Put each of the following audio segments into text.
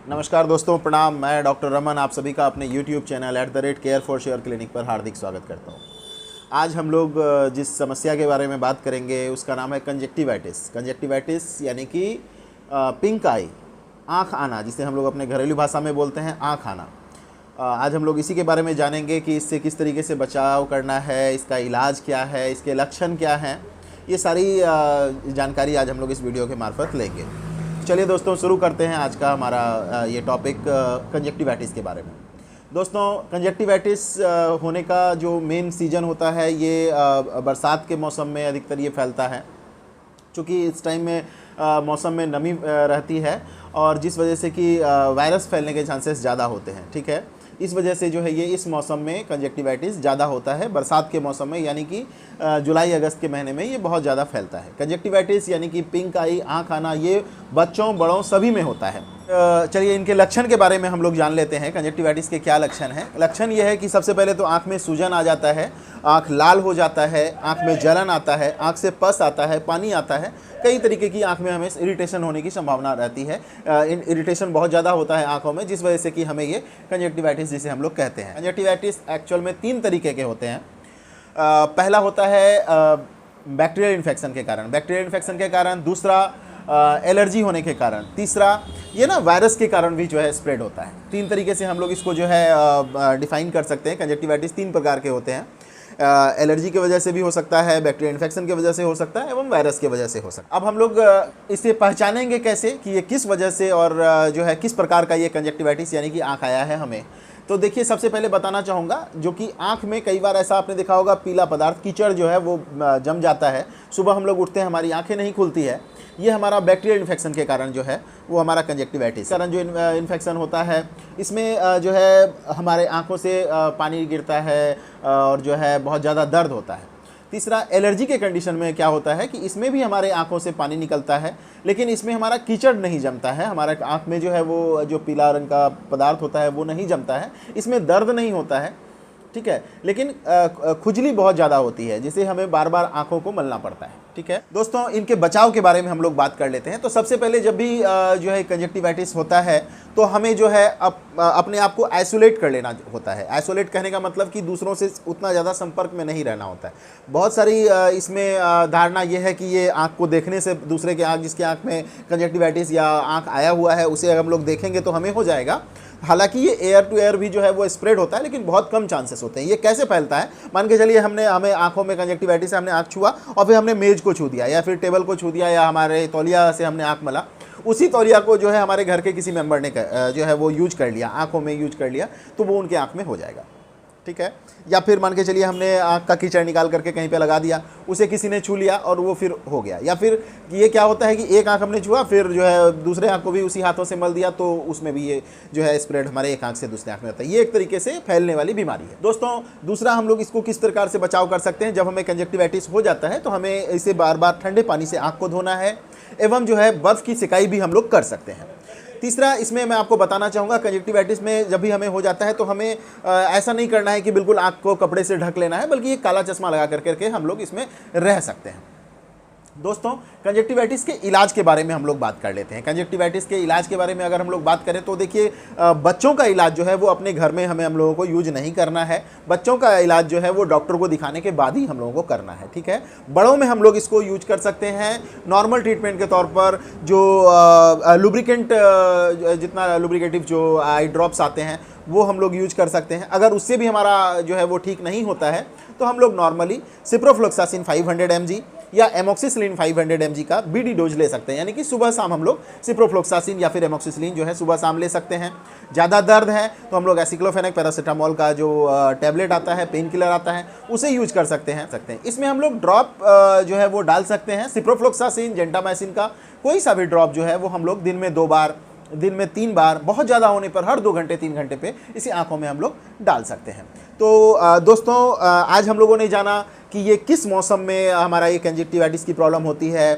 नमस्कार दोस्तों, प्रणाम। मैं डॉक्टर रमन आप सभी का अपने YouTube channel @Care for Sure clinic पर हार्दिक स्वागत करता हूँ। आज हम लोग जिस समस्या के बारे में बात करेंगे उसका नाम है कंजक्टिवाइटिस। कंजक्टिवाइटिस यानी कि पिंक आई, आँख आना, जिसे हम लोग अपने घरेलू भाषा में बोलते हैं आँख आना। आज हम लोग इसी के बारे में जानेंगे कि इससे किस तरीके से बचाव करना है, इसका इलाज क्या है, इसके लक्षण क्या हैं। ये सारी जानकारी आज हम लोग इस वीडियो के मार्फत लेंगे। चलिए दोस्तों, शुरू करते हैं आज का हमारा ये टॉपिक कंजक्टिवाइटिस के बारे में। दोस्तों, कंजक्टिवाइटिस होने का जो मेन सीज़न होता है ये बरसात के मौसम में अधिकतर ये फैलता है, क्योंकि इस टाइम में मौसम में नमी रहती है और जिस वजह से कि वायरस फैलने के चांसेस ज़्यादा होते हैं। ठीक है, इस वजह से जो है ये इस मौसम में कंजक्टिवाइटिस ज़्यादा होता है, बरसात के मौसम में, यानी कि जुलाई अगस्त के महीने में ये बहुत ज़्यादा फैलता है। कंजक्टिवाइटिस यानी कि पिंक आई, आँख आना, ये बच्चों बड़ों सभी में होता है। चलिए इनके लक्षण के बारे में हम लोग जान लेते हैं। कंजक्टिवाइटिस के क्या लक्षण हैं? लक्षण ये है कि सबसे पहले तो आँख में सूजन आ जाता है, आँख लाल हो जाता है, आँख में जलन आता है, आँख से पस आता है, पानी आता है, कई तरीके की आँख में हमें इरिटेशन होने की संभावना रहती है। इरिटेशन बहुत ज़्यादा होता है आँखों में, जिस वजह से कि हमें ये कंजक्टिवाइटिस जिसे हम लोग कहते हैं। कंजक्टिवाइटिस एक्चुअल में 3 तरीके के होते हैं। पहला होता है बैक्टीरियल इन्फेक्शन के कारण, दूसरा एलर्जी होने के कारण, तीसरा ये ना वायरस के कारण भी जो है स्प्रेड होता है। 3 तरीके से हम लोग इसको जो है डिफाइन कर सकते हैं। कंजक्टिवाइटिस 3 प्रकार के होते हैं। एलर्जी की वजह से भी हो सकता है, बैक्टीरियल इन्फेक्शन की वजह से हो सकता है, एवं वायरस की वजह से हो सकता है। अब हम लोग इसे पहचानेंगे कैसे कि ये किस वजह से और जो है किस प्रकार का ये कंजक्टिवाइटिस यानी कि आँख आया है हमें। तो देखिए, सबसे पहले बताना चाहूँगा जो कि आँख में कई बार ऐसा आपने देखा होगा, पीला पदार्थ कीचड़ जो है वो जम जाता है। सुबह हम लोग उठते हैं, हमारी आँखें नहीं खुलती है। ये हमारा बैक्टीरियल इन्फेक्शन के कारण जो है वो हमारा कंजक्टिवाइटिस कारण जो इन्फेक्शन होता है, इसमें जो है हमारे आँखों से पानी गिरता है और जो है बहुत ज़्यादा दर्द होता है। तीसरा, एलर्जी के कंडीशन में क्या होता है कि इसमें भी हमारे आँखों से पानी निकलता है, लेकिन इसमें हमारा कीचड़ नहीं जमता है, हमारा आँख में जो है वो जो पीला रंग का पदार्थ होता है वो नहीं जमता है, इसमें दर्द नहीं होता है। ठीक है, लेकिन खुजली बहुत ज़्यादा होती है, जिसे हमें बार बार आँखों को मलना पड़ता है। ठीक है दोस्तों, इनके बचाव के बारे में हम लोग बात कर लेते हैं। तो सबसे पहले जब भी जो है कंजक्टिवाइटिस होता है तो हमें जो है अपने आप को आइसोलेट कर लेना होता है। आइसोलेट कहने का मतलब कि दूसरों से उतना ज़्यादा संपर्क में नहीं रहना होता है। बहुत सारी इसमें धारणा ये है कि ये आँख को देखने से दूसरे के आँख, जिसके आँख में कंजक्टिवाइटिस या आँख आया हुआ है, उसे अगर हम लोग देखेंगे तो हमें हो जाएगा। हालांकि ये एयर टू एयर भी जो है वो स्प्रेड होता है, लेकिन बहुत कम चांसेस होते हैं। ये कैसे फैलता है? मान के चलिए हमें आंखों में कंजक्टिवाइटिस है, हमने आंख छुआ और फिर हमने मेज को छू दिया या फिर टेबल को छू दिया या हमारे तौलिया से हमने आंख मला, उसी तौलिया को जो है हमारे घर के किसी मेंबर ने जो है वो यूज कर लिया, आंखों में यूज कर लिया, तो वो उनके आंख में हो जाएगा। ठीक है, या फिर मान के चलिए हमने आँख का कीचड़ निकाल करके कहीं पे लगा दिया, उसे किसी ने छू लिया और वो फिर हो गया। या फिर ये क्या होता है कि एक आँख हमने छुआ, फिर जो है दूसरे आँख को भी उसी हाथों से मल दिया, तो उसमें भी ये जो है स्प्रेड हमारे एक आँख से दूसरे आँख में होता है। ये एक तरीके से फैलने वाली बीमारी है। दोस्तों, दूसरा हम लोग इसको किस प्रकार से बचाव कर सकते हैं? जब हमें कंजक्टिवाइटिस हो जाता है तो हमें इसे बार बार ठंडे पानी से आँख को धोना है, एवं जो है बर्फ़ की सिकाई भी हम लोग कर सकते हैं। तीसरा, इसमें मैं आपको बताना चाहूँगा, कंजक्टिवाइटिस में जब भी हमें हो जाता है तो हमें ऐसा नहीं करना है कि बिल्कुल आँख को कपड़े से ढक लेना है, बल्कि एक काला चश्मा लगा करके हम लोग इसमें रह सकते हैं। दोस्तों, कंजक्टिवाइटिस के इलाज के बारे में हम लोग बात कर लेते हैं। कंजक्टिवाइटिस के इलाज के बारे में अगर हम लोग बात करें तो देखिए, बच्चों का इलाज जो है वो अपने घर में हम लोगों को यूज नहीं करना है। बच्चों का इलाज जो है वो डॉक्टर को दिखाने के बाद ही हम लोगों को करना है। ठीक है, बड़ों में हम लोग इसको यूज कर सकते हैं नॉर्मल ट्रीटमेंट के तौर पर। जो लुब्रिकेंट, जितना लुब्रिकेटिव जो आई ड्रॉप्स आते हैं वो हम लोग यूज कर सकते हैं। अगर उससे भी हमारा जो है वो ठीक नहीं होता है तो हम लोग नॉर्मली सिप्रोफ्लोक्सासिन 500 mg या एमोक्सिसिलिन 500 mg का बीडी डोज ले सकते हैं, यानी कि सुबह शाम हम लोग सिप्रोफ्लोक्सासिन या फिर एमोक्सिसिलिन जो है सुबह शाम ले सकते हैं। ज़्यादा दर्द है तो हम लोग एसिक्लोफेनेक पैरासीटामोल का जो टैबलेट आता है, पेन किलर आता है, उसे यूज कर सकते हैं। इसमें हम लोग ड्रॉप जो है वो डाल सकते हैं, सिप्रोफ्लोक्सासिन, जेंटामाइसिन का कोई सा भी ड्रॉप जो है वो हम लोग दिन में 2 बार, दिन में 3 बार, बहुत ज़्यादा होने पर हर 2 घंटे 3 घंटे पे इसी आँखों में हम लोग डाल सकते हैं। तो दोस्तों, आज हम लोगों ने जाना कि ये किस मौसम में हमारा ये कंजक्टिवाइटिस की प्रॉब्लम होती है,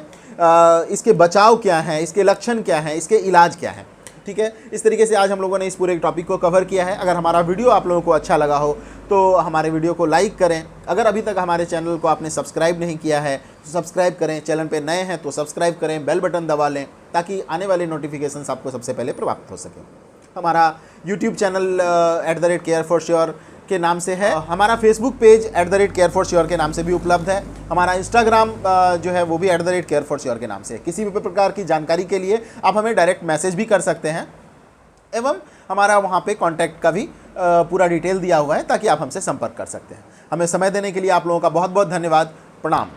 इसके बचाव क्या है, इसके लक्षण क्या हैं, इसके इलाज क्या हैं। ठीक है, इस तरीके से आज हम लोगों ने इस पूरे टॉपिक को कवर किया है। अगर हमारा वीडियो आप लोगों को अच्छा लगा हो तो हमारे वीडियो को लाइक करें। अगर अभी तक हमारे चैनल को आपने सब्सक्राइब नहीं किया है तो सब्सक्राइब करें, चैनल पे नए हैं तो सब्सक्राइब करें, बेल बटन दबा लें ताकि आने वाले नोटिफिकेशंस आपको सबसे पहले प्राप्त हो सके। हमारा यूट्यूब चैनल @care4sure के नाम से है, हमारा फेसबुक पेज @care4sure के नाम से भी उपलब्ध है, हमारा इंस्टाग्राम जो है वो भी @care4sure के नाम से है। किसी भी प्रकार की जानकारी के लिए आप हमें डायरेक्ट मैसेज भी कर सकते हैं एवं हमारा वहाँ पे कांटेक्ट का भी पूरा डिटेल दिया हुआ है ताकि आप हमसे संपर्क कर सकते हैं। हमें समय देने के लिए आप लोगों का बहुत बहुत धन्यवाद। प्रणाम।